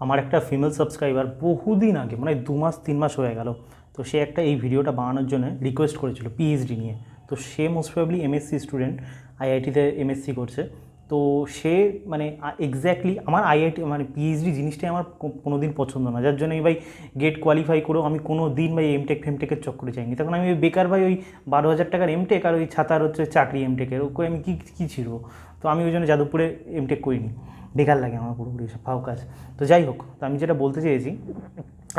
আমার একটা female subscriber বহুদিন আগে মানে 2 মাস 3 মাস হয়ে গেল, তো সে একটা এই ভিডিওটা বানানোর জন্য রিকোয়েস্ট করেছিল পিএইচডি নিয়ে। তো সে মোস্ট প্রবাবলি এমএসসি স্টুডেন্ট, আইআইটিতে এমএসসি করছে। তো সে মানে এক্স্যাক্টলি আমার আইআইটি মানে পিএইচডি জিনিসটাই আমার কোনো দিন পছন্দ না, যার জন্য আমি ভাই গেট কোয়ালিফাই করেও আমি কোনো দিন ভাই এমটেক ফেমটেকের চক্করে যাইনি। তখন আমি বেকার ভাই ওই 12,000 টাকার এমটেক আর ওই ছাতার হচ্ছে চাকরি এমটেকের ওকে আমি কী ছিড়বো। তো আমি ওই জন্য যাদবপুরে এমটেক করিনি, বেকার লাগে আমার পুরোপুরি সব ফাও কাজ। তো যাই হোক, তো আমি যেটা বলতে চেয়েছি,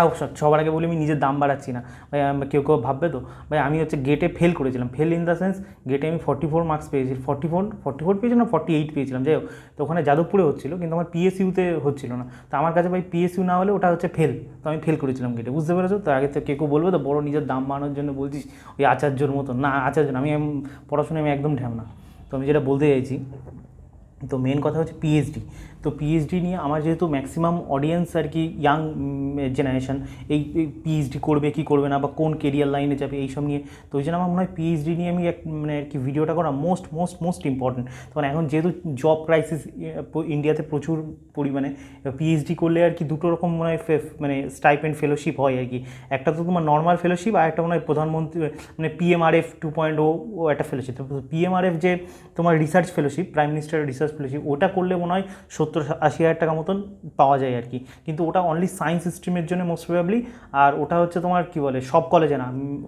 অবশ্য সবার আগে বলি আমি নিজের দাম বাড়াচ্ছি না ভাই, কেউ কেউ ভাববে তো ভাই আমি হচ্ছে গেটে ফেল করেছিলাম। ফেল ইন দ্য সেন্স গেটে আমি 44 মার্কস পেয়েছি, 44 পেয়েছিলাম না 48 পেয়েছিলাম, যাই হোক। তো ওখানে যাদবপুরে হচ্ছিলো, কিন্তু আমার পিএসইউতে হচ্ছিল না। তো আমার কাছে ভাই পিএসইউ না হলে ওটা হচ্ছে ফেল, তো আমি ফেল করেছিলাম গেটে, বুঝতে পেরেছো? তো আগে তো কেউ কেউ বলবে তো বড় নিজের দাম বাড়ানোর জন্য বলছিস ওই আচার্যর মতো, না আচার্য না, আমি পড়াশোনায় আমি একদম ঢ্যামনা। তো আমি যেটা বলতে চাইছি, তো মেন কথা হচ্ছে পিএইচডি। তো পিএইচডি নিয়ে আমার যেহেতু ম্যাক্সিমাম অডিয়েন্স আর কি ইয়াং জেনারেশন, এই পিএইচডি করবে কি করবে না বা কোন কেরিয়ার লাইনে যাবে এইসব নিয়ে, তো ওই জন্য আমার মনে হয় পিএইচডি নিয়ে আমি মানে আর কি ভিডিওটা করা মোস্ট ইম্পর্টেন্ট। তখন এখন যেহেতু জব ক্রাইসিস ইন্ডিয়াতে প্রচুর পরিমাণে, পিএইচডি করলে আর কি দুটো রকম মনে হয় মানে স্টাইপেন্ড ফেলোশিপ হয় আর কি। একটা তো তোমার নর্মাল ফেলোশিপ, আর একটা মনে হয় প্রধানমন্ত্রী মানে পিএমআরএফ 2.0 ও একটা ফেলোশিপ। পিএমআরএফ যে তোমার রিসার্চ ফেলোশিপ, প্রাইম মিনিস্টারের রিসার্চ ফেলোশিপ, ওটা করলে মনে হয় 70-80 হাজার টাকা মতন পাওয়া যায় আর কি। কিন্তু ওটা অনলি সায়েন্স স্ট্রিমের জন্য মোস্ট প্রবাবলি, আর ওটা হচ্ছে তোমার কী বলে সব কলেজে না,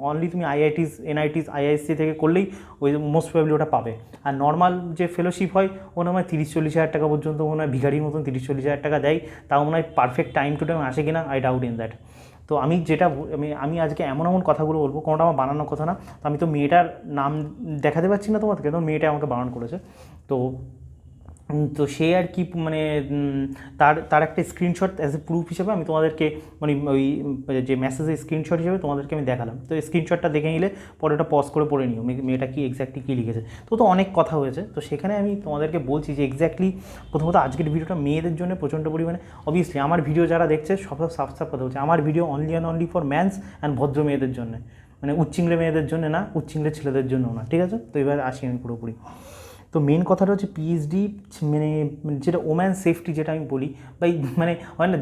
অনলি তুমি আইআইটিস এনআইটিস আইআইএসসি থেকে করলেই ওই মোস্ট প্রবাবলি ওটা পাবে। আর নর্মাল যে ফেলোশিপ হয় ওটা মনে হয় 30-40 হাজার টাকা পর্যন্ত মনে হয় ভিখারির মতন 30-40 হাজার টাকা দেয়, তাও মনে হয় পারফেক্ট টাইম টু টাইম আসে কিনা আই ডাউট ইন দ্যাট। তো আমি যেটা আমি আজকে এমন কথাগুলো বলবো, কোনোটা আমার বানানোর কথা না। তো আমি তো মেয়েটার নাম দেখাতে পারছি না তোমাদেরকে, তো মেয়েটা আমাকে বারণ করেছে। তো তো সে আর কি মানে তার একটা স্ক্রিনশট অ্যাজ এ প্রুফ হিসেবে আমি তোমাদেরকে মানে ওই যে মেসেজের স্ক্রিনশট হিসেবে তোমাদেরকে আমি দেখালাম। তো স্ক্রিনশটটা দেখে নিলে পরে ওটা পজ করে পড়ে নিও মেয়েটা কি এক্স্যাক্টলি কী লিখেছে। তো অনেক কথা হয়েছে, তো সেখানে আমি তোমাদেরকে বলছি যে এক্স্যাক্টলি প্রথমত আজকের ভিডিওটা মেয়েদের জন্য প্রচণ্ড পরিমাণে, অবভিয়াসলি আমার ভিডিও যারা দেখছে সব সাফ কথা বলছে, আমার video only and only for man's and ভদ্র মেয়েদের জন্য, মানে উচ্চিংড়ে মেয়েদের জন্য না, উচ্চিংড়ে ছেলেদের জন্য না, ঠিক আছে? তো এবার আসি আমি পুরোপুরি। তো মেন কথাটা হচ্ছে পিএইচডি মানে যেটা ওম্যান সেফটি যেটা আমি বলি ভাই, মানে হয় না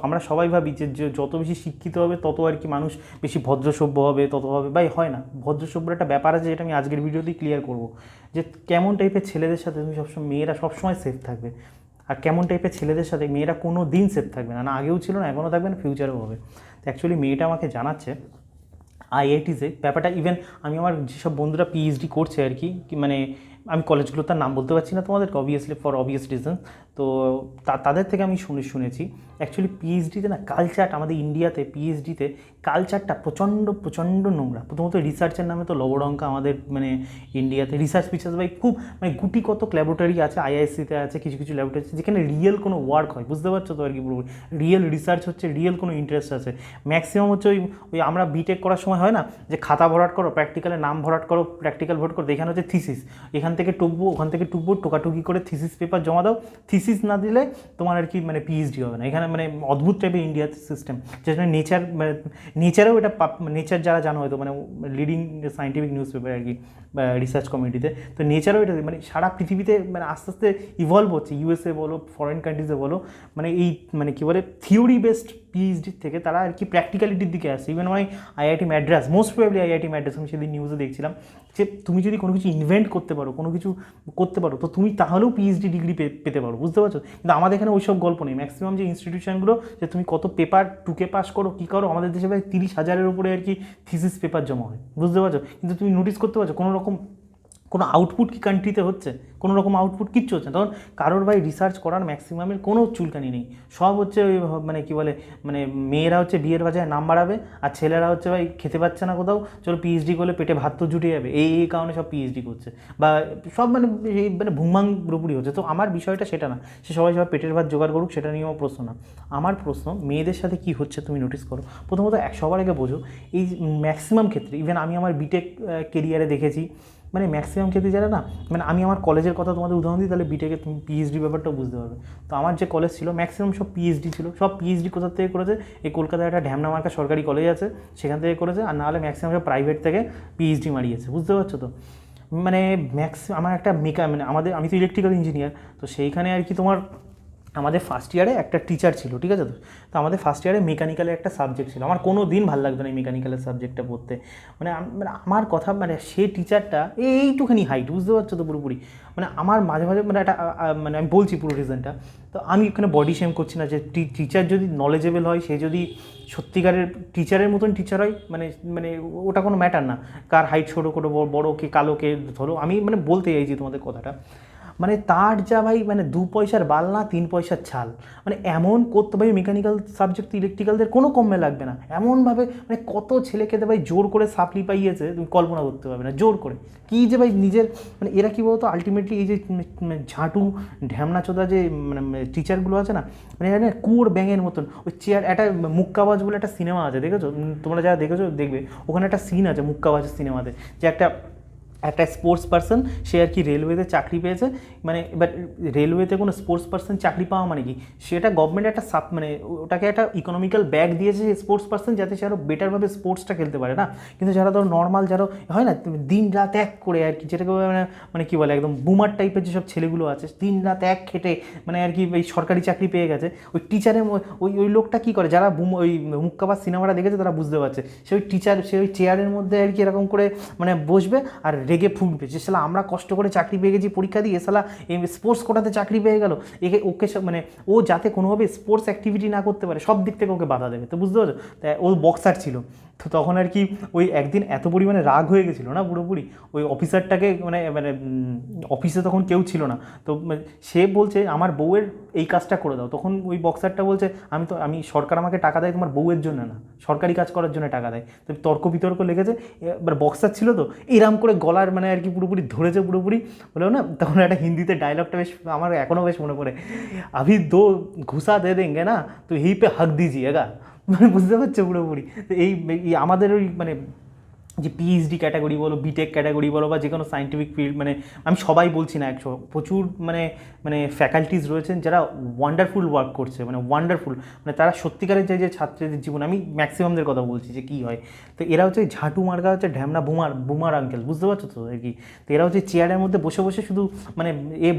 আমরা সবাই ভাবি যে যত বেশি শিক্ষিত হবে তত আর কি মানুষ বেশি ভদ্রসভ্য হবে, তত হবে ভাই, হয় না। ভদ্রসভ্যর একটা ব্যাপার আছে যেটা আমি আজকের ভিডিওতেই ক্লিয়ার করবো, যে কেমন টাইপের ছেলেদের সাথে তুমি সবসময় মেয়েরা সবসময় সেফ থাকবে, আর কেমন টাইপের ছেলেদের সাথে মেয়েরা কোনো দিন সেফ থাকবে না, না আগেও ছিল না এখনও থাকবে না ফিউচারেও হবে। তো অ্যাকচুয়ালি মেয়েটা আমাকে জানাচ্ছে আইআইটিসে ব্যাপারটা, ইভেন আমি আমার যেসব বন্ধুরা পিএইচডি করছে আর কি, মানে আমি কলেজগুলোর তার নাম বলতে পারছি না তোমাদেরকে অবভিয়াসলি ফর অবভিয়াস রিজনস। তো তাদের থেকে আমি শুনেছি অ্যাকচুয়ালি পিএইচডিতে না কালচার, আমাদের ইন্ডিয়াতে পিএইচডিতে কালচারটা প্রচণ্ড নোংরা। প্রথমত রিসার্চের নামে তো লবডঙ্কা আমাদের মানে ইন্ডিয়াতে, রিসার্চ ফিচার্স ভাই খুব মানে গুটি কত ল্যাবরেটরি আছে, আইআইএসসিতে আছে কিছু ল্যাবরেটরি আছে যেখানে রিয়েল কোনো ওয়ার্ক হয়, বুঝতে পারছো তো আর কি পুরো রিয়েল রিসার্চ হচ্ছে, রিয়েল কোনো ইন্টারেস্ট আছে। ম্যাক্সিমাম হচ্ছে ওই আমরা বিটেক করার সময় হয় না যে খাতা ভরাট করো, প্র্যাকটিক্যালে নাম ভরাট করো, প্র্যাকটিক্যাল ভরাট করো, এখানে হচ্ছে থিসিস, এখান থেকে টুকবো ওখান থেকে টুকবো, টোকাটুকি করে থিসিস পেপার জমা দাও, থিসিস না দিলে তোমার আর কি মানে পিএইচডি হবে না। এখানে মানে অদ্ভুত টাইপের ইন্ডিয়ার সিস্টেম, যেখানে নেচারেও এটা নেচার যারা জানো হয়তো মানে লিডিং সায়েন্টিফিক নিউজ পেপার আর কি রিসার্চ কমিউনিটিতে, তো নেচারেও এটা মানে সারা পৃথিবীতে মানে আস্তে আস্তে ইভলভ হচ্ছে, ইউএসএ বলো ফরেন কান্ট্রিজে বলো, মানে এই মানে কী বলে থিওরি বেসড পিএইচডির থেকে তারা আর কি প্র্যাকটিক্যালিটির দিকে আসছে। ইভেন আমার IIT Madras, most probably IIT Madras, আমি সেদিন নিউজে দেখছিলাম যে তুমি যদি কোনো কিছু ইনভেন্ট করতে পারো, কোনো কিছু করতে পারো, তো তুমি তাহলেও পিএইচডি ডিগ্রি পেতে পারো, বুঝতে পারছো? কিন্তু আমাদের এখানে ওইসব গল্প নেই। ম্যাক্সিমাম যে ইনস্টিটিউশনগুলো যে তুমি কত পেপার টুকে পাস করো কী করো, আমাদের দেশে প্রায় 30,000-এর উপরে আর কি থিসিস পেপার জমা হয়, বুঝতে পারছো? কিন্তু তুমি নোটিস করতে পারছো কোনো আউটপুট কি কান্ট্রিতে হচ্ছে? কোনো রকম আউটপুট কিচ্ছু হচ্ছে না। তখন কারোর ভাই রিসার্চ করার ম্যাক্সিমামের কোনো চুলকানি নেই, সব হচ্ছে ওই মানে কী বলে মানে মেয়েরা হচ্ছে বিয়ের বাজারে নাম বাড়াবে, আর ছেলেরা হচ্ছে ভাই খেতে পাচ্ছে না কোথাও, চলো পিএইচডি করলে পেটে ভাত তো জুটে যাবে, এই কারণে সব পিএইচডি করছে, বা সব মানে এই মানে ভুংভাং পুরোপুরি হচ্ছে। তো আমার বিষয়টা সেটা না, সে সবাই পেটের ভাত জোগাড় করুক, সেটা নিয়ে আমার প্রশ্ন না। আমার প্রশ্ন মেয়েদের সাথে কী হচ্ছে তুমি নোটিস করো। প্রথমত সবার আগে বোঝো এই ম্যাক্সিমাম ক্ষেত্রে, ইভেন আমি আমার বিটেক কেরিয়ারে দেখেছি, মানে ম্যাক্সিমাম ক্ষেত্রে যারা না, মানে আমি আমার কলেজের কথা তোমাদের উদাহরণ দিই, তাহলে বিটেকে তুমি পিএইচডি ব্যাপারটাও বুঝতে পারবে। তো আমার যে কলেজ ছিল ম্যাক্সিমাম সব পিএইচডি ছিল, সব পিএইচডি কোথা থেকে করেছে, এই কলকাতায় একটা ঢ্যামনা মার্কা সরকারি কলেজ আছে সেখান থেকে করেছে, আর নাহলে ম্যাক্সিমাম সব প্রাইভেট থেকে পিএইচডি মারিয়েছে, বুঝতে পারছো তো? মানে আমার একটা মানে আমি তো ইলেকট্রিক্যাল ইঞ্জিনিয়ার, তো সেইখানে আর কি তোমার আমাদের ফার্স্ট ইয়ারে একটা টিচার ছিল, ঠিক আছে? তো আমাদের ফার্স্ট ইয়ারে মেকানিক্যালের একটা সাবজেক্ট ছিল, আমার কোনো দিন ভালো লাগতো না এই মেকানিক্যালের সাবজেক্টটা পড়তে। মানে মানে আমার কথা, মানে সে টিচারটা এইটুখানি হাইট, বুঝতে পারছো তো পুরোপুরি। মানে আমার মাঝে মাঝে মানে একটা মানে আমি বলছি পুরো রিজনটা। তো আমি এখানে বডি শেম করছি না, যে টিচার যদি নলেজেবল হয়, সে যদি সত্যিকারের টিচারের মতন টিচার হয়, মানে মানে ওটা কোনো ম্যাটার না কার হাইট ছোটো কোনো বড়ো কে কালো কে, ধরো আমি মানে বলতে চাইছি তোমাদের কথাটা। মানে তার যা ভাই, মানে 2 পয়সার বাল না 3 পয়সার ছাল, মানে এমন করতে ভাই মেকানিক্যাল সাবজেক্ট ইলেকট্রিক্যালদের কোনো কমে লাগবে না এমনভাবে। মানে কত ছেলেকে ভাই জোর করে সাপ্লি পাইয়েছে, তুমি কল্পনা করতে পারবে না, জোর করে। কী যে ভাই নিজের, মানে এরা কী বলতো আলটিমেটলি, এই যে ঝাঁটু ঢ্যামনাচোদা যে মানে টিচারগুলো আছে না, মানে এরা কুয়োর ব্যাঙের মতন। ওই চেয়ার, একটা মুক্কাবাজ বলে একটা সিনেমা আছে, দেখেছো? তোমরা যারা দেখেছো দেখবে, ওখানে একটা সিন আছে মুক্কাবাজের সিনেমাতে, যে একটা স্পোর্টস পার্সন, সে আর কি রেলওয়েতে চাকরি পেয়েছে। মানে এবার রেলওয়েতে কোনো স্পোর্টস পার্সন চাকরি পাওয়া মানে কি, সেটা গভর্নমেন্ট একটা মানে ওটাকে একটা ইকোনমিক্যাল ব্যাগ দিয়েছে স্পোর্টস পার্সন, যাতে সে আরও বেটারভাবে স্পোর্টসটা খেলতে পারে না। কিন্তু যারা ধরো নর্মাল, যারা হয় না দিন রাত এক করে আর কি, যেটাকে মানে কী বলে, একদম বুমার টাইপের যেসব ছেলেগুলো আছে, দিন রাত এক খেটে মানে আর কি এই সরকারি চাকরি পেয়ে গেছে। ওই টিচারের ওই লোকটা কী করে, যারা ওই মুক্কাবাজ সিনেমাটা দেখেছে তারা বুঝতে পারছে। সে ওই টিচার, সে ওই চেয়ারের মধ্যে আর কি এরকম করে মানে বসবে আর রেগে ফুটবে, যে শালা আমরা কষ্ট করে চাকরি পেয়ে গেছি পরীক্ষা দিয়ে, শালা এই স্পোর্টস কোটাতে চাকরি পেয়ে গেল, ওকে মানে ও যাতে কোনোভাবে স্পোর্টস অ্যাক্টিভিটি না করতে পারে, সব দিক থেকে ওকে বাধা দেবে। তো বুঝতে পারছো? তাই ও বক্সার ছিল। তো তখন আর কি ওই একদিন এত পরিমাণে রাগ হয়ে গেছিলো না পুরোপুরি ওই অফিসারটাকে, মানে মানে অফিসে তখন কেউ ছিল না। তো সে বলছে আমার বউয়ের এই কাজটা করে দাও। তখন ওই বক্সারটা বলছে আমি সরকার আমাকে টাকা দেয় তোমার বউয়ের জন্য না, সরকারি কাজ করার জন্য টাকা দেয়। তো তর্ক বিতর্ক লেগেছে। এবার বক্সার ছিল তো এরম করে গলার মানে আর কি পুরোপুরি ধরেছে পুরোপুরি, বলেও না। তখন একটা হিন্দিতে ডায়লগটা বেশ আমার এখনও বেশ মনে পড়ে, আভি দো ঘুষা দে দেঙ্গে না তো এই পে হাক দিজিয়েগা। মানে বুঝতে পারছো পুরোপুরি। তো এই আমাদের ওই মানে যে পিএইচডি ক্যাটাগরি বলো, বিটেক ক্যাটাগরি বলো, বা যে কোনো সায়েন্টিফিক ফিল্ড, মানে আমি সবাই বলছি না, প্রচুর মানে মানে ফ্যাকাল্টিস রয়েছেন যারা ওয়ান্ডারফুল ওয়ার্ক করছে, মানে ওয়ান্ডারফুল, মানে তারা সত্যিকারের যে ছাত্রীদের জীবন, আমি ম্যাক্সিমামদের কথা বলছি যে কী হয়। তো এরা হচ্ছে ঝাঁটু মার্কা, হচ্ছে ঢ্যামনা বুমার আঙ্কেল, বুঝতে পারছো তো আর কি। তো এরা হচ্ছে চেয়ারের মধ্যে বসে বসে শুধু মানে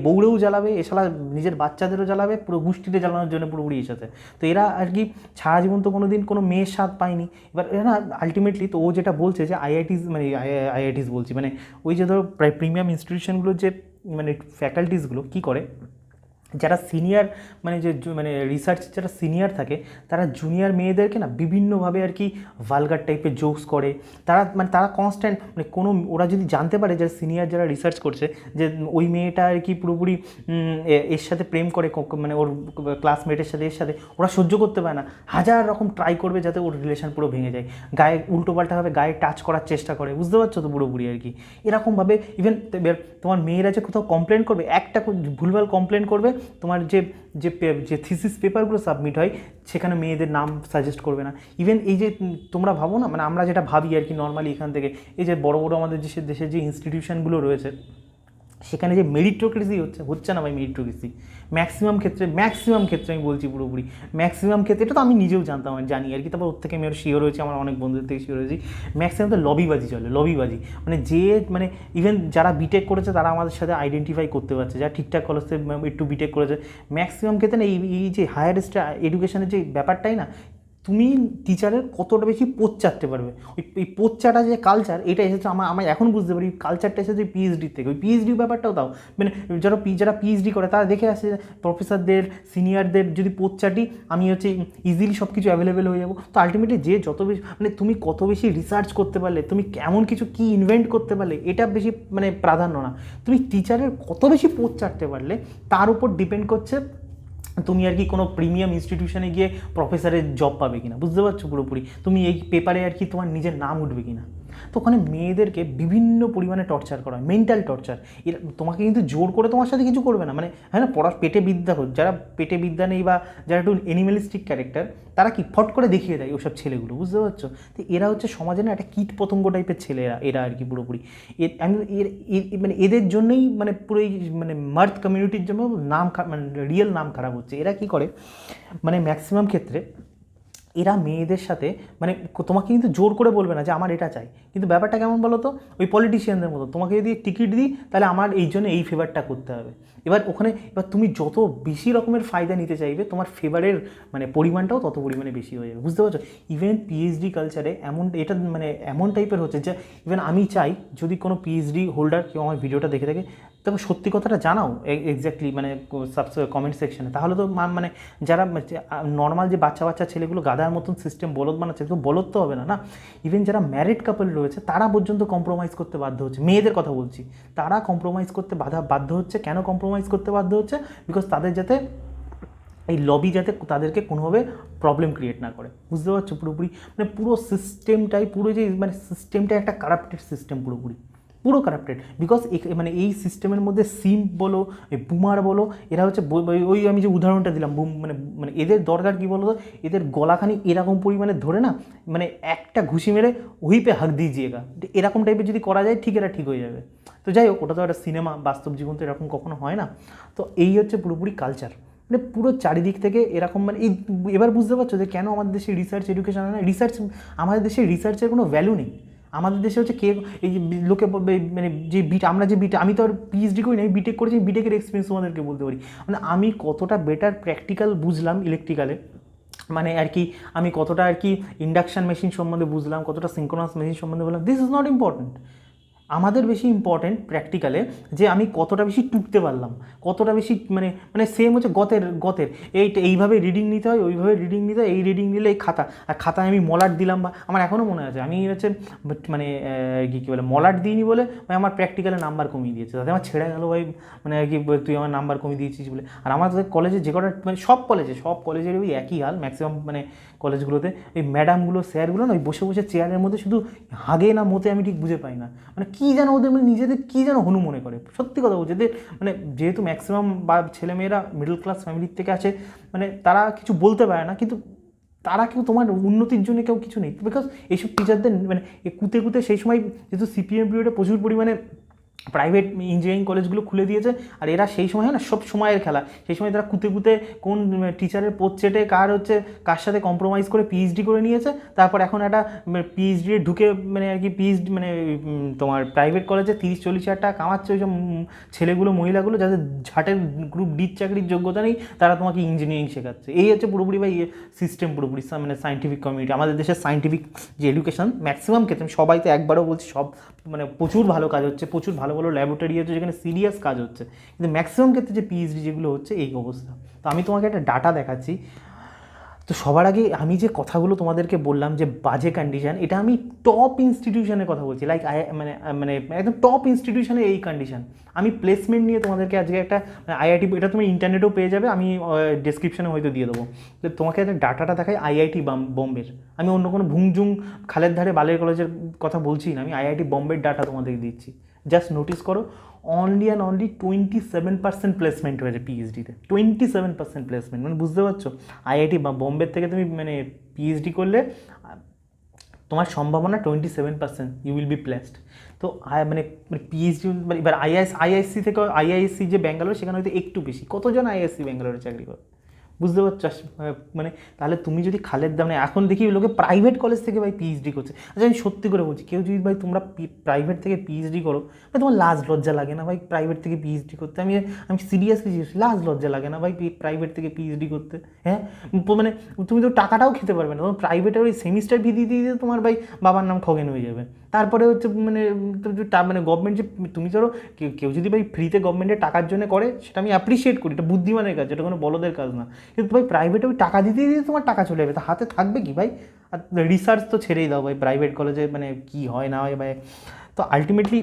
বউরেও জ্বালাবে, এছাড়া নিজের বাচ্চাদেরও জ্বালাবে, পুরো গোষ্ঠীতে জ্বালানোর জন্য পুরোপুরি এসেছে। তো এরা আর কি সারা জীবন তো কোনো দিন কোনো মেয়ের স্বাদ পায়নি। এবার এরা আলটিমেটলি, তো ও যেটা বলছে যে আইআইটিস, মানে আইআইটিস বলছি, মানে ওই যে ধরো প্রিমিয়াম ইনস্টিটিউশনগুলোর যে মানে ফ্যাকাল্টিসগুলো কী করে, যারা সিনিয়র মানে যে মানে রিসার্চ যারা সিনিয়র থাকে, তারা জুনিয়র মেয়েদেরকে না বিভিন্নভাবে আর কি ভালগার টাইপের জোকস করে। তারা কনস্ট্যান্ট মানে কোনো, ওরা যদি জানতে পারে যে সিনিয়র যারা রিসার্চ করছে যে ওই মেয়েটা আর কি পুরোপুরি এর সাথে প্রেম করে, মানে ওর ক্লাসমেটের সাথে, এর সাথে ওরা সহ্য করতে পারে না, হাজার রকম ট্রাই করবে যাতে ওর রিলেশন পুরো ভেঙে যায়, গায়ে উল্টোপাল্টাভাবে গায়ে টাচ করার চেষ্টা করে, বুঝতে পারছো তো পুরোপুরি আর কি। এরকমভাবে ইভেন তোমার মেয়েরা যে কোথাও কমপ্লেন করবে, একটা ভুলভাল কমপ্লেন করবে, তোমার যে যে যে থিসিস পেপারগুলো সাবমিট হয় সেখানে মেয়েদের নাম সাজেস্ট করবে না। ইভেন এই যে তোমরা ভাবো না, মানে আমরা যেটা ভাবি আর কি নর্মালি এখান থেকে, এই যে বড় বড় আমাদের দেশের যে ইনস্টিটিউশনগুলো রয়েছে, সেখানে যে মেরিটোক্রেসি হচ্ছে না ভাই, মেরিটোক্রেসি ম্যাক্সিমাম ক্ষেত্রে আমি বলছি পুরোপুরি ম্যাক্সিমাম ক্ষেত্রে, এটা তো আমি নিজেও জানি আর কি, তারপর ওর থেকে আমি আরও শিওর হয়েছি, আমার অনেক বন্ধুদের থেকে শিওর হয়েছি, ম্যাক্সিমাম তো লবিবাজি চলে, লবিবাজি। মানে যে মানে ইভেন যারা বিটেক করেছে তারা আমাদের সাথে আইডেন্টিফাই করতে পারছে, যারা ঠিকঠাক কলেজে একটু বিটেক করেছে, ম্যাক্সিমাম ক্ষেত্রে না এই যে হায়ার এডুকেশনের যে ব্যাপারটাই না, তুমি টিচারের কতটা বেশি পোচ চাটতে পারবে, ওই পোচ চাটা যে কালচার, এটা এসেছে আমার এখন বুঝতে পারি, কালচারটা এসেছে পিএইচডির থেকে। ওই পিএইচডির ব্যাপারটাও তাও মানে যারা পিএইচডি করে তারা দেখে আসে প্রফেসরদের সিনিয়রদের যদি পোচ চাটি, আমি হচ্ছে ইজিলি সব কিছু অ্যাভেলেবেল হয়ে যাবো। তো আলটিমেটলি যে যত বেশি মানে তুমি কত বেশি রিসার্চ করতে পারলে, তুমি কেমন কিছু কী ইনভেন্ট করতে পারলে, এটা বেশি মানে প্রাধান্য না, তুমি টিচারের কত বেশি পোচ চাটতে পারলে তার উপর ডিপেন্ড করছে তুমি আর কি কোনো প্রিমিয়াম ইনস্টিটিউশনে গিয়ে প্রফেসরের জব পাবে কিনা, বুঝতে পারছো পুরোপুরি, তুমি এই পেপারে আর কি তোমার নিজের নাম উঠবে কিনা। তো ওখানে মেয়েদেরকে বিভিন্ন পরিমাণে টর্চার করা হয়, মেন্টাল টর্চার। এর তোমাকে কিন্তু জোর করে তোমার সাথে কিছু করবে না, মানে হ্যাঁ না, পেটে বিদ্যা হোক, যারা পেটে বিদ্যা নেই বা যারা একটু অ্যানিমেলিস্টিক ক্যারেক্টার, তারা কি ফট করে দেখিয়ে দেয় ওসব ছেলেগুলো, বুঝতে পারছো। তো এরা হচ্ছে সমাজে না একটা কীট পতঙ্গ টাইপের ছেলেরা, এরা আর কি পুরোপুরি মানে এদের জন্যই মানে পুরো এই মানে মার্থ কমিউনিটির জন্য নাম মানে রিয়েল নাম খারাপ হচ্ছে। এরা কি করে মানে ম্যাক্সিমাম ক্ষেত্রে এরা মেয়েদের সাথে মানে তোমাকে কিন্তু জোর করে বলবে না যে আমার এটা চাই, কিন্তু ব্যাপারটা কেমন বলো তো, ওই পলিটিশিয়ানদের মতো, তোমাকে যদি টিকিট দিই তাহলে আমার এই জন্য এই ফেভারটা করতে হবে। এবার তুমি যত বেশি রকমের ফায়দা নিতে চাইবে তোমার ফেভারের মানে পরিমাণটাও তত পরিমাণে বেশি হয়ে যাবে, বুঝতে পারছো? ইভেন পিএইচডি কালচারে এটা মানে এমন টাইপের হচ্ছে যে ইভেন আমি চাই যদি কোনো পিএইচডি হোল্ডার কেউ আমার ভিডিওটা দেখে থাকে তবে সত্যি কথাটা জানাও এক্স্যাক্টলি মানে কমেন্ট সেকশনে, তাহলে তো মানে যারা নর্মাল যে বাচ্চা ছেলেগুলো গাধার মতন সিস্টেম বলদ বানাচ্ছে, তো বলদ তো হবে না না। ইভেন যারা ম্যারিড কাপল রয়েছে তারা পর্যন্ত কম্প্রোমাইজ করতে বাধ্য হচ্ছে, মেয়েদের কথা বলছি, তারা কম্প্রোমাইজ করতে বাধ্য হচ্ছে। কেন কম্প্রোমাইজ করতে বাধ্য হচ্ছে? বিকজ তাদের যাতে এই লবি যাতে তাদেরকে কোনোভাবে প্রবলেম ক্রিয়েট না করে, বুঝতে পারছো? পুরোপুরি মানে পুরো সিস্টেমটাই পুরো যে মানে সিস্টেমটা একটা কারাপ্টেড সিস্টেম, পুরো কারাপ্টেড। বিকজ মানে এই সিস্টেমের মধ্যে সিম্প বলো, এই বুমার বলো, এরা হচ্ছে ওই আমি যে উদাহরণটা দিলাম বুম মানে মানে এদের দরকার কী বলো তো, এদের গলাখানি এরকম পরিমাণে ধরে না মানে একটা ঘুষি মেরে ওই পে হাক দিজিয়েগা, এরকম টাইপের যদি করা যায় ঠিক, এরা ঠিক হয়ে যাবে। তো যাই হোক, ওটা তো একটা সিনেমা, বাস্তব জীবন তো এরকম কখনো হয় না। তো এই হচ্ছে পুরোপুরি কালচার, মানে পুরো চারিদিক থেকে এরকম মানে এই এবার বুঝতে পারছো যে কেন আমাদের দেশে রিসার্চ এডুকেশন হয় না। আমাদের দেশে রিসার্চের কোনো ভ্যালু নেই। আমাদের দেশে হচ্ছে কে এই যে লোকে মানে যে আমরা যে আমি তো আর পিএইচডি করি না, আমি বিটেক করেছি, বিটেকের এক্সপিরিয়েন্স তোমাদেরকে বলতে পারি মানে আমি কতটা বেটার প্র্যাকটিক্যাল বুঝলাম ইলেকট্রিক্যালে, মানে আর কি আমি কতটা আর কি ইন্ডাকশান মেশিন সম্বন্ধে বুঝলাম, কতটা সিঙ্ক্রোনাস মেশিন সম্বন্ধে বললাম, দিস ইজ নট ইম্পর্টেন্ট। আমাদের বেশি ইম্পর্টেন্ট প্র্যাকটিক্যালে যে আমি কতটা বেশি টুকতে পারলাম, কতটা বেশি মানে মানে সেম হচ্ছে গতের এইভাবে রিডিং নিতে হয়, ওইভাবে রিডিং নিতে হয়, এই রিডিং নিলে এই খাতায় আমি মলাট দিলাম, বা আমার এখনও মনে আছে আমি হচ্ছে মানে কী বলে মলাট দিইনি বলে ভাই আমার প্র্যাকটিক্যালে নাম্বার কমিয়ে দিয়েছে, তাতে আমার ছেড়ে গেল ভাই, মানে আর কি তুই আমার নাম্বার কমিয়ে দিয়েছিস বলে। আর আমাদের কলেজে যে কটা মানে সব কলেজের ওই একই হাল, ম্যাক্সিমাম মানে কলেজগুলোতে এই ম্যাডামগুলো স্যারগুলো না ওই বসে চেয়ারের মধ্যে শুধু হাগে না মতে আমি ঠিক বুঝে পাই না, মানে কী যেন ওদের মানে নিজেদের কী যেন হনু মনে করে, সত্যি কথা বলছে এদের মানে যেহেতু ম্যাক্সিমাম বা ছেলেমেয়েরা মিডল ক্লাস ফ্যামিলির থেকে আছে, মানে তারা কিছু বলতে পারে না, কিন্তু তারা কেউ তোমার উন্নতির জন্য কেউ কিছু নেই, বিকজ এইসব টিচারদের মানে কুতে সেই সময় যেহেতু সিপিএম পিরিয়ডে প্রচুর পরিমাণে প্রাইভেট ইঞ্জিনিয়ারিং কলেজগুলো খুলে দিয়েছে, আর এরা সেই সময় না সব সময়ের খেলা, সেই সময় তারা কুতে কোন টিচারের পোস্ট চেটে কার সাথে কম্প্রোমাইজ করে পিএইচডি করে নিয়েছে, তারপর এখন একটা পিএইচডি ঢুকে মানে আর কি পিএইচডি মানে তোমার প্রাইভেট কলেজে 30-40 হাজার টাকা কামাচ্ছে ওই সব ছেলেগুলো মহিলাগুলো যাদের ঝাটের গ্রুপ ডির চাকরির যোগ্যতা নেই, তারা তোমাকে ইঞ্জিনিয়ারিং শেখাচ্ছে। এই হচ্ছে পুরোপুরি বা সিস্টেম পুরোপুরি মানে সায়েন্টিফিক কমিউনিটি। আমাদের দেশের সায়েন্টিফিক যে এডুকেশন ম্যাক্সিমাম ক্ষেত্রে, সবাই তো একবারও বলছি সব মানে প্রচুর ভালো কাজ হচ্ছে, প্রচুর ভালো ল্যাবরেটরি হচ্ছে যেখানে সিরিয়াস কাজ হচ্ছে, কিন্তু ম্যাক্সিমাম ক্ষেত্রে যে পিএইচডি যেগুলো হচ্ছে এই অবস্থা। তো আমি তোমাকে একটা ডাটা দেখাচ্ছি। তো সবার আগে আমি যে কথাগুলো তোমাদেরকে বললাম যে বাজে কন্ডিশন, এটা আমি টপ ইনস্টিটিউশনের কথা বলছি, লাইক মানে মানে একদম টপ ইনস্টিটিউশনে এই কন্ডিশন। আমি প্লেসমেন্ট নিয়ে তোমাদেরকে আজকে একটা আইআইটি, এটা তুমি ইন্টারনেটেও পেয়ে যাবে, আমি ডেসক্রিপশনে হয়তো দিয়ে দেবো। তো তোমাকে একটা ডাটাটা দেখাই আইআইটি বোম্বের, আমি অন্য কোনো ভুংজুং খালের ধারে বালের কলেজের কথা বলছি না, আমি আইআইটি বোম্বের ডাটা তোমাদেরকে দিচ্ছি। জাস্ট নোটিস করো, অনলি অ্যান্ড অনলি 27% প্লেসমেন্ট হয়েছে পিএইচডিতে, 27% প্লেসমেন্ট, মানে বুঝতে পারছো আইআইটি বা বোম্বের থেকে তুমি মানে পিএইচডি করলে তোমার সম্ভাবনা 27% ইউ উইল বি প্লেসড। তো মানে পিএইচডি এবার আইআইএসসি থেকে আইআইএসসি যে ব্যাঙ্গালোর সেখানে হয়তো একটু বেশি, কতজন আইআইএসসি ব্যাঙ্গালোরে চাকরি করে, বুঝতে পারছো? মানে তাহলে তুমি যদি খালের দামে এখন দেখি লোকে প্রাইভেট কলেজ থেকে ভাই পিএইচডি করছে। আচ্ছা আমি সত্যি করে বলছি, কেউ যদি ভাই তোমরা প্রাইভেট থেকে পিএইচডি করো ভাই, তোমার লাজ লজ্জা লাগে না ভাই প্রাইভেট থেকে পিএইচডি করতে? আমি সিরিয়াসলি লাজ লজ্জা লাগে না ভাই প্রাইভেট থেকে পিএইচডি করতে? হ্যাঁ মানে তুমি তো টাকাটাও খেতে পারবে না, তোমার প্রাইভেটের ওই সেমিস্টার ফি দিয়ে দিয়ে তোমার ভাই বাবার নাম খগেন হয়ে যাবে। তারপরে হচ্ছে মানে মানে গভর্নমেন্ট যে তুমি ধরো কেউ যদি ভাই ফ্রিতে গভর্নমেন্টের টাকার জন্য করে সেটা আমি অ্যাপ্রিসিয়েট করি, এটা বুদ্ধিমানের কাজ, এটা কোনো বলদের কাজ না। কিন্তু ভাই প্রাইভেটে ওই টাকা দিতে দিতে তোমার টাকা চলে যাবে, তা হাতে থাকবে কি ভাই? আর রিসার্চ তো ছেড়েই দাও ভাই, প্রাইভেট কলেজে মানে কী হয় না হয় ভাই। তো আলটিমেটলি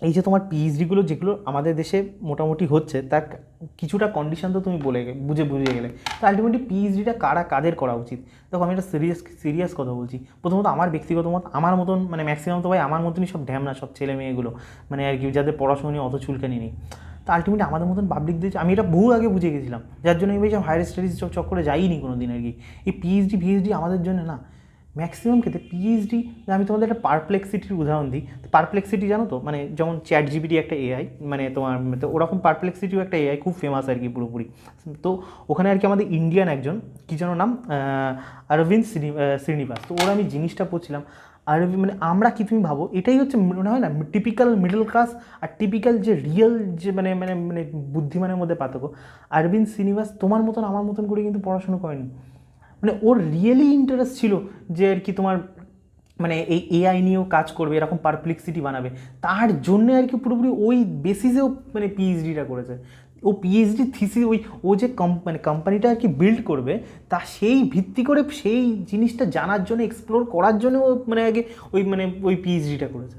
এই যে তোমার পিএইচডিগুলো যেগুলো আমাদের দেশে মোটামুটি হচ্ছে, তার কিছুটা কন্ডিশন তো তুমি বুঝে গেলে। তো আলটিমেটলি পিএইচডিটা কাদের করা উচিত? দেখো আমি একটা সিরিয়াস কথা বলছি। প্রথমত আমার ব্যক্তিগত মত, আমার মতন মানে ম্যাক্সিমাম তো ভাই আমার মতনই সব ঢ্যামনা সব ছেলে মেয়েগুলো, মানে আর কি যাদের পড়াশোনা নিয়ে অত চুলকানি নেই। তো আলটিমেটলি আমাদের মতন পাবলিকদের, আমি এটা বহু আগে বুঝে গেছিলাম, যার জন্য আমি ভাই হায়ার স্টাডিজ চক্করে যাইনি কোনো দিন আর কি। এই পিএইচডি আমাদের জন্য না, ম্যাক্সিমাম ক্ষেত্রে পিএইচডি, আমি তোমাদের একটা পারপ্লেক্সিটির উদাহরণ দিই। পারপ্লেক্সিটি জানো তো, মানে যেমন চ্যাট জিপিটি একটা এআই, মানে তোমার তো ওরকম পারপ্লেক্সিটিও একটা এআই, খুব ফেমাস আর কি পুরোপুরি। তো ওখানে আর কি আমাদের ইন্ডিয়ান একজন, কী যেন নাম, অরবিন্দ শ্রীনিবাস। তো ওরা আমি জিনিসটা পড়ছিলাম, আর মানে আমরা কি, তুমি ভাবো এটাই হচ্ছে মনে হয় না টিপিক্যাল মিডল ক্লাস আর টিপিক্যাল যে রিয়েল যে মানে মানে মানে বুদ্ধিমানের মধ্যে পার্থক্য। অরবিন্দ শ্রীনিবাস তোমার মতন আমার মতন করে কিন্তু পড়াশুনো করেনি, মানে ওর রিয়েলি ইন্টারেস্ট ছিল যে আর কি তোমার মানে এই এআই নিয়েও কাজ করবে, এরকম পারপ্লেক্সিটি বানাবে, তার জন্যে আর কি পুরোপুরি ওই বেসিসেও মানে পিএইচডিটা করেছে। ও পিএইচডি থিসিস ওই ও যে মানে কোম্পানিটা আর কি বিল্ড করবে, তা সেই ভিত্তি করে সেই জিনিসটা জানার জন্য, এক্সপ্লোর করার জন্য ও মানে আগে ওই পিএইচডিটা করেছে,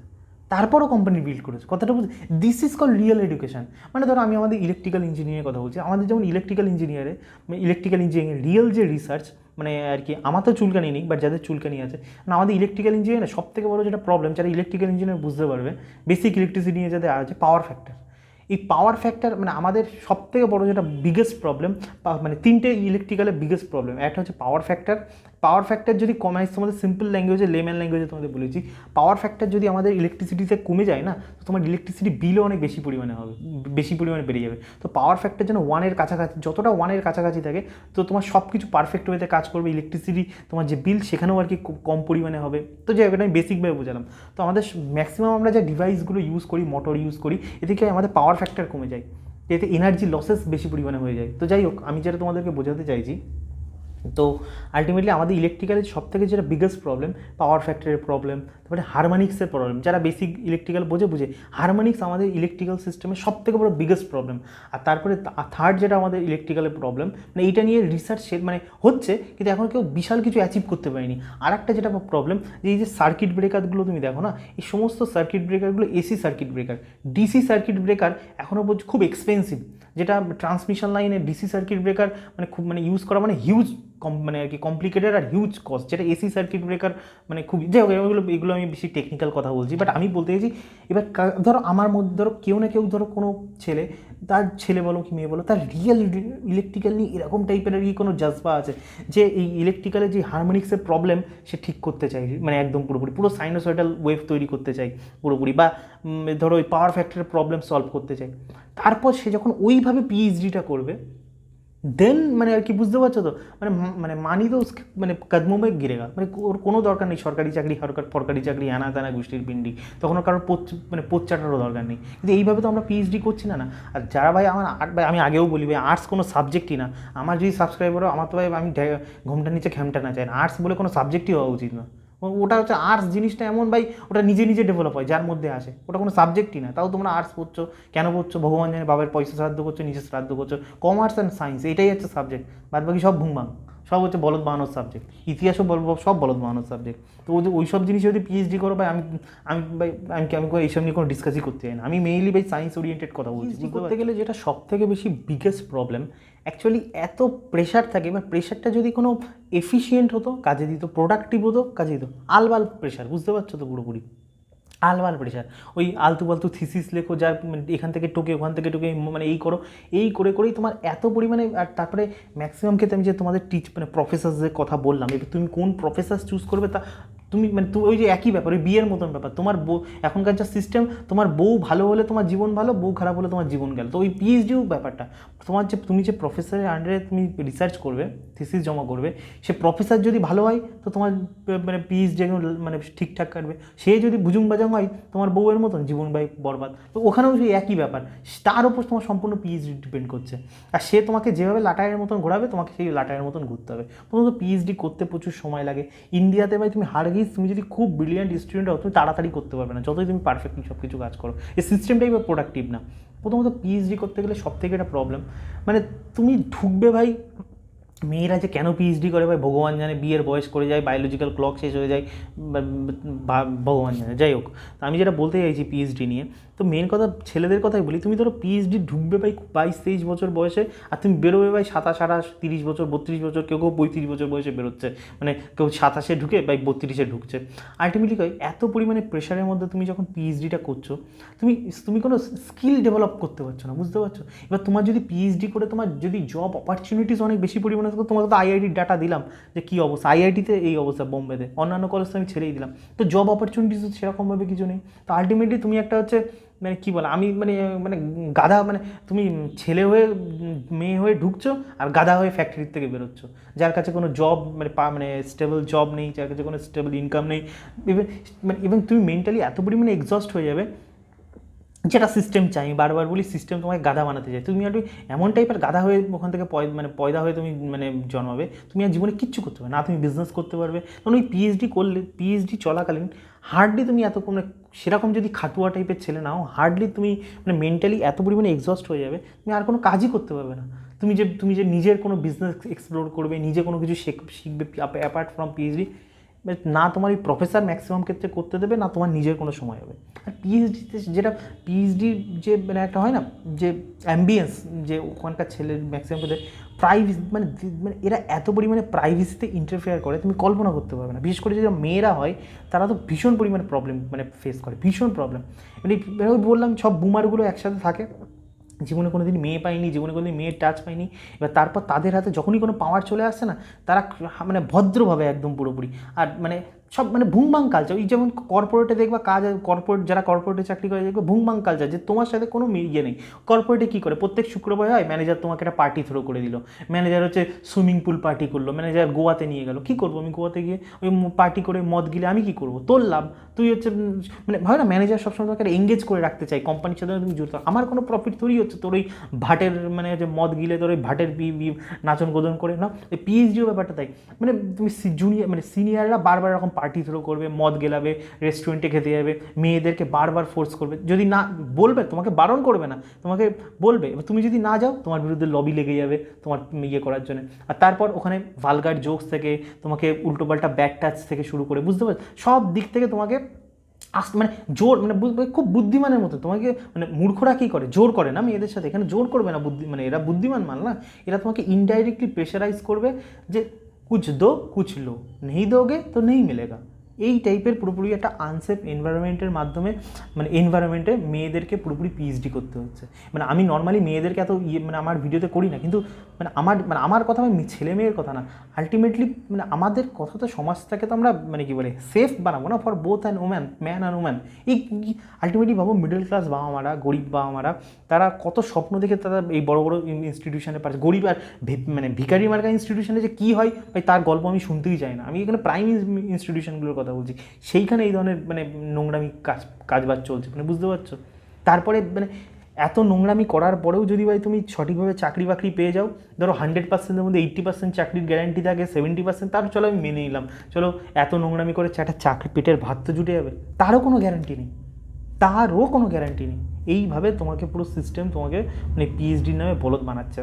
তারপরও কোম্পানি বিল্ড করেছে। কথাটা বুঝে, this is call real education. মানে ধরো আমি আমাদের ইলেকট্রিক্যাল ইঞ্জিনিয়ারের কথা বলছি, আমাদের যেমন ইলেকট্রিক্যাল ইঞ্জিনিয়ারিং রিয়েল যে রিসার্চ, মানে আর কি আমার তো চুলকানি নেই, বাট যাদের চুলকানি আছে, না আমাদের ইলেকট্রিক্যাল ইঞ্জিনিয়ার সব থেকে বড় যেটা প্রবলেম, যারা ইলেকট্রিক্যাল ইঞ্জিনিয়ার বুঝতে পারবে, বেসিক ইলেকট্রিসিটি নিয়ে যাদের আছে, পাওয়ার ফ্যাক্টর। এই পাওয়ার ফ্যাক্টর মানে আমাদের সব থেকে বড়ো যেটা বিগেস্ট প্রবলেম, মানে তিনটে ইলেকট্রিক্যালের বিগেস্ট প্রবলেম। একটা হচ্ছে পাওয়ার ফ্যাক্টর। পাওয়ার ফ্যাক্টর যদি কমে, তোমাদের সিম্পল ল্যাঙ্গুয়েজে, লেম্যান ল্যাঙ্গুয়েজে তোমাদের বলেছি, পাওয়ার ফ্যাক্টর যদি আমাদের ইলেকট্রিসিটিতে কমে যায় না, তো তোমার ইলেকট্রিসিটি বিলও অনেক বেশি পরিমাণে হবে, বেশি পরিমাণে বেড়ে যাবে। তো পাওয়ার ফ্যাক্টর যেন 1-এর কাছাকাছি, যতটা 1-এর কাছাকাছি থাকে, তো তোমার সব কিছু পারফেক্ট ওয়েতে কাজ করবে। ইলেকট্রিসিটি তোমার যে বিল, সেখানেও আর কি কম পরিমাণে হবে। তো যাই হোক, এটা আমি বেসিকভাবে বোঝালাম। তো আমাদের ম্যাক্সিমাম আমরা যে ডিভাইসগুলো ইউজ করি, মোটর ইউজ করি, এদিকে আমাদের পাওয়ার ফ্যাক্টর কমে যায়, এতে এনার্জি লসেস বেশি পরিমাণে হয়ে যায়। তো যাই হোক, আমি যেটা তোমাদেরকে বোঝাতে চাইছি, তো আলটিমেটলি আমাদের ইলেকট্রিক্যালের সব থেকে যেটা বিগেস্ট প্রবলেম, পাওয়ার ফ্যাক্টরের প্রবলেম, তারপরে হারমোনিক্সের প্রবলেম। যারা বেসিক ইলেকট্রিক্যাল বুঝে হারমোনিক্স আমাদের ইলেকট্রিক্যাল সিস্টেমের সব থেকে বড় বিগেস্ট প্রবলেম। আর তারপরে থার্ড যেটা আমাদের ইলেকট্রিক্যালের প্রবলেম, মানে এইটা নিয়ে রিসার্চ মানে হচ্ছে, কিন্তু এখন কেউ বিশাল কিছু অ্যাচিভ করতে পারেনি। আর একটা যেটা প্রবলেম, যে এই যে সার্কিট ব্রেকারগুলো তুমি দেখো না, এই সমস্ত সার্কিট ব্রেকারগুলো AC circuit breaker, DC circuit breaker এখনও পর্যন্ত খুব এক্সপেন্সিভ। যেটা ট্রান্সমিশন লাইনে ডিসি সার্কিট ব্রেকার মানে খুব মানে ইউজ করা মানে হিউজ মানে আর কি কমপ্লিকেটেড আর হিউজ কস্ট, যেটা এসি সার্কিট ব্রেকার মানে খুব, যাই হোক এগুলো আমি বেশি টেকনিক্যাল কথা বলছি। বাট আমি বলতে চাইছি, এবার ধরো আমার মধ্যে ধরো কেউ না কেউ, ধরো কোনো ছেলে, তার ছেলে বলো কি মেয়ে বলো, তার রিয়েল ইলেকট্রিক্যাল নিয়ে এরকম টাইপের আর কি কোনো জাজবা আছে, যে এই ইলেকট্রিক্যালের যে হারমোনিক্সের প্রবলেম সে ঠিক করতে চাই, মানে একদম পুরোপুরি পুরো সাইনোসয়েডাল ওয়েভ তৈরি করতে চাই পুরোপুরি, বা ধরো ওই পাওয়ার ফ্যাক্টরের প্রবলেম সলভ করতে চাই। তারপর সে যখন ওইভাবে পিএইচডিটা করবে, দেন মানে আর কি বুঝতে পারছো তো, মানে মানে মানি তো মানে কদমো মে গিরেগা, মানে ওর কোনো দরকার নেই সরকারি চাকরি, ফরকারি চাকরি, আনা তানা গোষ্ঠীর পিন্ডি, তখন ওর কারোর মানে চাটারও দরকার নেই। কিন্তু এইভাবে তো আমরা পিএইচডি করছি না। আর যারা ভাই আমার ভাই, আমি আগেও বলি ভাই, আর্টস কোনো সাবজেক্টই না। আমার যদি সাবস্ক্রাইবারও, আমার তো ভাই আমি ঘোমটার নিচে ঘ্যামটা না চাই না, আর্টস বলে কোনো সাবজেক্টই হওয়া উচিত না। ওটা হচ্ছে আর্টস জিনিসটা এমন ভাই, ওটা নিজে নিজে ডেভেলপ হয় যার মধ্যে আসে, ওটা কোনো সাবজেক্টই না। তাও তোমরা আর্টস পড়ছো, কেন পড়ছো? ভগবান জানে, বাবার পয়সা শ্রাদ্ধ করছো, নিজে শ্রাদ্ধ করছো। কমার্স অ্যান্ড সায়েন্স এটাই হচ্ছে সাবজেক্ট, বাদ বাকি সব ভুংবাং, সব হচ্ছে বলদ বানানোর সাবজেক্ট। ইতিহাসও বলবো, সব বলদ বানানোর সাবজেক্ট। তো ওই সব জিনিস যদি পিএইচডি করো ভাই, আমি এইসব নিয়ে কোনো ডিসকাসই করতে চাই না। আমি মেইনলি ভাই সায়েন্স ওরিয়েন্টেড কথা বলছি। করতে গেলে যেটা সব থেকে বেশি বিগেস্ট প্রবলেম, অ্যাকচুয়ালি এত প্রেশার থাকে, এবার প্রেশারটা যদি কোনো এফিসিয়েন্ট হতো, কাজে দিত, প্রোডাক্টিভ হতো, কাজে দিত। আলবাল প্রেশার, বুঝতে পারছো তো পুরোপুরি আলবাল প্রেশার। ওই আলতু ফালতু থিসিস লেখো, যার এখান থেকে টোকে ওখান থেকে টোকে, মানে এই করো, এই করে করেই তোমার এত পরিমাণে। আর তারপরে ম্যাক্সিমাম ক্ষেত্রে আমি যে তোমাদের মানে প্রফেসরদের কথা বললাম, এবার তুমি কোন প্রফেসর চুজ করবে, তা তুমি মানে ওই যে একই ব্যাপার, ওই বিয়ের মতন ব্যাপার। তোমার বউ, এখনকার যা সিস্টেম, তোমার বউ ভালো হলে তোমার জীবন ভালো, বউ খারাপ হলে তোমার জীবন গেল। তো ওই পিএইচডিও ব্যাপারটা, তুমি যে প্রফেসরের আন্ডারে তুমি রিসার্চ করবে, থিসিস জমা করবে, সে প্রফেসর যদি ভালো হয়, তো তোমার মানে পিএইচডি মানে ঠিকঠাক কাটবে। সে যদি ভুজুং বাজাং হয়, তোমার বউয়ের মতন জীবন ভাই বরবাদ। তো ওখানেও সেই একই ব্যাপার, তার উপর তোমার সম্পূর্ণ পিএইচডি ডিপেন্ড করছে। আর সে তোমাকে যেভাবে লাটায়ের মতন ঘোরাবে, তোমাকে সেই লাটায়ের মতন ঘুরতে হবে। প্রথমত পিএইচডি করতে প্রচুর সময় লাগে। ইন্ডিয়াতে ভাই তুমি তুমি যদি খুব ব্রিলিয়ান্ট স্টুডেন্ট হও, তুমি তাড়াতাড়ি করতে পারবে না, যতই তুমি পারফেক্টলি সব কিছু কাজ করো। এই সিস্টেমটাই বা প্রোডাক্টিভ না। প্রথমত পিএইচডি করতে গেলে সব থেকে একটা প্রবলেম, মানে তুমি ঢুকবে ভাই, মেয়েরা যে কেন পিএইচডি করে ভাই ভগবান জানে, বিয়ের বয়স করে যায়, বায়োলজিক্যাল ক্লক শেষ হয়ে যায়, ভগবান জানে। যাই হোক, তো আমি যেটা বলতে চাইছি পিএইচডি নিয়ে, তো মেন কথা ছেলেদের কথাই বলি। তুমি ধরো পিএইচডি ঢুকবে ভাই 22-23 বছর বয়সে, আর তুমি বেরোবে ভাই 27-28, 30 বছর, 32 বছর, কেউ 35 বছর বয়সে বেরোচ্ছে, মানে কেউ 27-এ ঢুকে ভাই 32-এ ঢুকছে। আলটিমেটলি এত পরিমাণে প্রেশারের মধ্যে তুমি যখন পিএইচডিটা করছো, তুমি কোনো স্কিল ডেভেলপ করতে পারছো না, বুঝতে পারছো? এবার তোমার যদি পিএইচডি করে তোমার যদি জব অপরচুনিটিস অনেক বেশি পরিমাণে মানে তোমাকে তো আইআইটির ডাটা দিলাম যে কী অবস্থা, আইআইটিতে এই অবস্থা বোম্বেতে, অন্যান্য কলেজ তো আমি ছেড়েই দিলাম। তো জব অপরচুনিটিস সেরকমভাবে কিছু নেই। তো আলটিমেটলি তুমি একটা হচ্ছে মানে কী বলে, আমি মানে মানে গাধা, মানে তুমি ছেলে হয়ে মেয়ে হয়ে ঢুকছো আর গাধা হয়ে ফ্যাক্টরির থেকে বেরোচ্ছ, যার কাছে কোনো জব মানে স্টেবল জব নেই, যার কাছে কোনো স্টেবল ইনকাম নেই। ইভেন তুমি মেন্টালি এত পরিমাণে এক্সস্ট হয়ে যাবে, যেটা সিস্টেম চাই, আমি বারবার বলি সিস্টেম তোমাকে গাধা বানাতে চাই। তুমি একটু এমন টাইপের গাধা হয়ে ওখান থেকে পয়দা হয়ে তুমি মানে জন্মাবে, তুমি আর জীবনে কিচ্ছু করতে পারবে না। তুমি বিজনেস করতে পারবে, কারণ ওই পিএইচডি করলে, পিএইচডি চলাকালীন হার্ডলি তুমি এত কোনো সেরকম যদি খাটুয়া টাইপের ছেলে নাও, হার্ডলি তুমি মানে মেন্টালি এত পরিমাণে এক্সস্ট হয়ে যাবে, তুমি আর কোনো কাজই করতে পারবে না। তুমি যে নিজের কোনো বিজনেস এক্সপ্লোর করবে, নিজে কোনো কিছু শিখবে অ্যাপার্ট ফ্রম পিএইচডি, না তোমার এই প্রফেসর ম্যাক্সিমাম ক্ষেত্রে করতে দেবে, না তোমার নিজের কোনো সময় হবে। আর পিএইচডিতে যেটা পিএইচডির যে মানে একটা হয় না যে অ্যাম্বিয়েন্স, যে ওখানকার ছেলের ম্যাক্সিমাম ক্ষেত্রে প্রাইভেসি, মানে এরা এত পরিমাণে প্রাইভেসিতে ইন্টারফেয়ার করে তুমি কল্পনা করতে পারবে না। বিশেষ করে যারা মেয়েরা হয় তারা তো ভীষণ পরিমাণে প্রবলেম মানে ফেস করে, ভীষণ প্রবলেম। মানে ওই বললাম সব বুমারগুলো একসাথে থাকে, জীবনে কোনো দিন মেয়ে পায়নি, জীবনে কোনো দিন মেয়ের টাচ পায়নি, এবার তারপর তাদের হাতে যখনই কোনো পাওয়ার চলে আসছে না, তারা মানে ভদ্রভাবে একদম পুরোপুরি আর মানে সব মানে ভুংবাং কালচার। এই যেমন কর্পোরেটে দেখবা কাজ, কর্পোরেট যারা কর্পোরেটে চাকরি করে দেখবে ভুংবাং কালচার, যে তোমার সাথে কোনো ইয়ে নেই। কর্পোরেটে কী করে, প্রত্যেক শুক্রবার হয় ম্যানেজার তোমাকে একটা পার্টি থ্রো করে দিল, ম্যানেজার হচ্ছে সুইমিং পুল পার্টি করলো, ম্যানেজার গোয়াতে নিয়ে গেল, কী করবো আমি গোয়াতে গিয়ে ওই পার্টি করে মদ গিলে আমি কী করবো, তোর লাভ। তুই হচ্ছে মানে হয় না, ম্যানেজার সবসময় তোমাকে এঙ্গেজ করে রাখতে চাই, কোম্পানির সাথে তুমি জড়িত। আমার কোনো প্রফিট থোড়ি হচ্ছে তোর ওই ভাটের মানে যে মদ গিলে তোর ওই ভাটের নাচন গোদন করে না। এই পিএইচডিও ব্যাপারটা তাই, মানে তুমি জুনিয়র মানে সিনিয়ররা বারবার এরকম পার্টি থ্রো করবে, মদ গেলাবে, রেস্টুরেন্টে খেতে যাবে, মেয়েদেরকে বারবার ফোর্স করবে, যদি না বলবে তোমাকে বারণ করবে না, তোমাকে বলবে, এবার তুমি যদি না যাও তোমার বিরুদ্ধে লবি লেগে যাবে তোমার ইয়ে করার জন্য। আর তারপর ওখানে ভালগার জোকস থেকে তোমাকে উল্টোপাল্টা ব্যাক টাচ থেকে শুরু করে, বুঝতে পারছো, সব দিক থেকে তোমাকে মানে জোর মানে খুব বুদ্ধিমানের মতো তোমাকে, মানে মূর্খরা কী করে জোর করে না মেয়েদের সাথে, এখানে জোর করবে না, মানে এরা বুদ্ধিমান মাল না, এরা তোমাকে ইনডাইরেক্টলি প্রেশারাইজ করবে যে কুছ দো কুছ লো, নেই দোগে তো নেই মিলেগা। এই টাইপের পুরোপুরি একটা আনসেফ এনভায়রনমেন্টের মাধ্যমে মানে এনভায়রনমেন্টে মেয়েদেরকে পুরোপুরি পিএইচডি করতে হচ্ছে। মানে আমি নর্মালি মেয়েদেরকে এত মানে আমার ভিডিওতে করি না, কিন্তু মানে আমার কথা আমি ছেলে মেয়ের কথা না, আলটিমেটলি মানে আমাদের কথা তো সমাজটাকে তো আমরা মানে কী বলে সেফ বানাবো না for both and woman, man and woman. এই আলটিমেটলি ভাবো মিডল ক্লাস বাবা মারা, গরিব বাবা মারা, তারা কত স্বপ্ন দেখে তারা এই বড় বড় ইনস্টিটিউশনে পাচ্ছে। গরিব আর মানে ভিখারি মার্কা ইনস্টিটিউশনে যে কী হয় ভাই তার গল্প আমি শুনতেই চাই না। আমি এখানে প্রাইম ইনস্টিটিউশনগুলোর কথা বলছি, সেইখানে এই ধরনের মানে নোংরামি কাজবাজ চলছে, মানে বুঝতে পারছো। তারপরে মানে এত নোংরামি করার পরেও যদি ভাই তুমি সঠিকভাবে চাকরি বাকরি পেয়ে যাও, ধরো 100%-এর মধ্যে 80% চাকরির গ্যারান্টি থাকে, 70% তার চলো আমি মেনে নিলাম, চলো এত নোংরামি করে একটা চাকরি পেটের ভাত তো জুটে যাবে, তারও কোনো গ্যারান্টি নেই, তারও কোনো গ্যারান্টি নেই। এইভাবে তোমাকে পুরো সিস্টেম তোমাকে মানে পিএইচডির নামে বলদ বানাচ্ছে।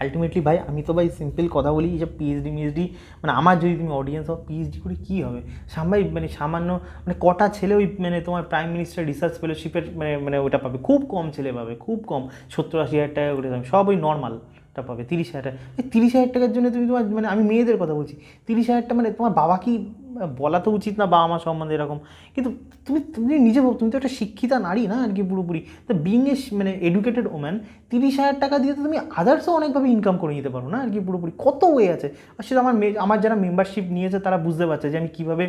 আলটিমেটলি ভাই আমি তো ভাই সিম্পল কথা বলি, যে পিএইচডি মানে আমার যদি তুমি অডিয়েন্স হও, পিএইচডি করে কী হবে, মানে সামান্য মানে কটা ছেলে ওই মানে তোমার প্রাইম মিনিস্টার রিসার্চ ফেলোশিপের মানে ওটা পাবে, খুব কম ছেলে পাবে, খুব কম, 70-80 হাজার টাকা করে দাম, সব ওই নর্মালটা পাবে 30,000 টাকা। 30,000 টাকার জন্য তুমি তোমার মানে আমি মেয়েদের কথা বলছি, 30,000 টাকা মানে তোমার বাবা কি বলা তো উচিত না বাবা মা সম্বন্ধে এরকম, কিন্তু তুমি নিজে তুমি তো একটা শিক্ষিতা নারী না আর কি পুরোপুরি, তো বিং এ মানে এডুকেটেড ওম্যান 30,000 টাকা দিয়ে তো তুমি আদার্সও অনেকভাবে ইনকাম করে নিতে পারো না আর কি পুরোপুরি, কত ওয়ে আছে। আর সেটা আমার যারা মেম্বারশিপ নিয়েছে তারা বুঝতে পারছে যে আমি কীভাবে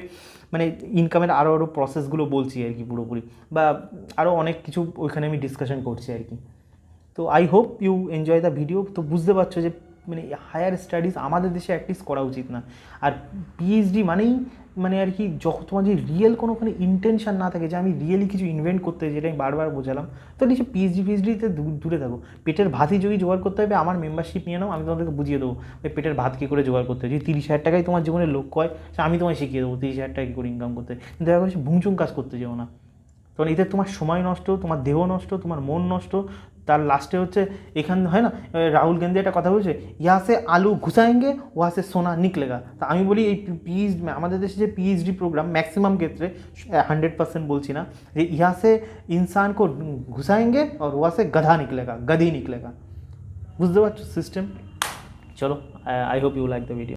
মানে ইনকামের আরও প্রসেসগুলো বলছি আর কি পুরোপুরি, বা আরও অনেক কিছু ওইখানে আমি ডিসকাশন করছি আর কি। তো I hope you enjoy the video. তো বুঝতে পারছো যে মানে হায়ার স্টাডিজ আমাদের দেশে অ্যাটলিস্ট করা উচিত না। আর পিএইচডি মানেই মানে আর কি যখন তোমার যে রিয়েল কোনোখানে ইন্টেনশন না থাকে যে আমি রিয়েলি কিছু ইনভেন্ট করতে, যেটা আমি বারবার বোঝালাম, তো নিশ্চয় পিএইচডিতে দূরে থাকো। পেটের ভাতই যদি জোগাড় করতে হবে আমার মেম্বারশিপ নিয়ে নাও, আমি তোমাদেরকে বুঝিয়ে দেবো পেটের ভাত কী করে জোগাড় করতে হয়। যদি 30,000 টাকাই তোমার জীবনের লক্ষ্য হয়, আমি তোমায় শিখিয়ে দেবো 30,000 টাকা কী করে ইনকাম করতে হয়। কিন্তু দেখা গেছে ভুংচুং কাজ করতে যাবো না, তখন এতে তোমার সময় নষ্ট, তোমার দেহ নষ্ট, তোমার মন নষ্ট। তার লাস্টে হচ্ছে এখানে হয় না রাহুল গান্ধী একটা কথা বলছে, ইহা সে আলু ঘুষাएंगे ওয়া সে সোনা নিকলেগা। তা আমি বলি এই আমাদের দেশে যে পিএইচডি প্রোগ্রাম ম্যাক্সিমাম ক্ষেত্রে 100% বলছি না, যে ইহা সে ইনসান কো ঘুষাएंगे और ওয়া সে গধা নিকলেগা, গধি নিকলেগা। বুঝতে পারছো সিস্টেম। চলো I hope you like the video.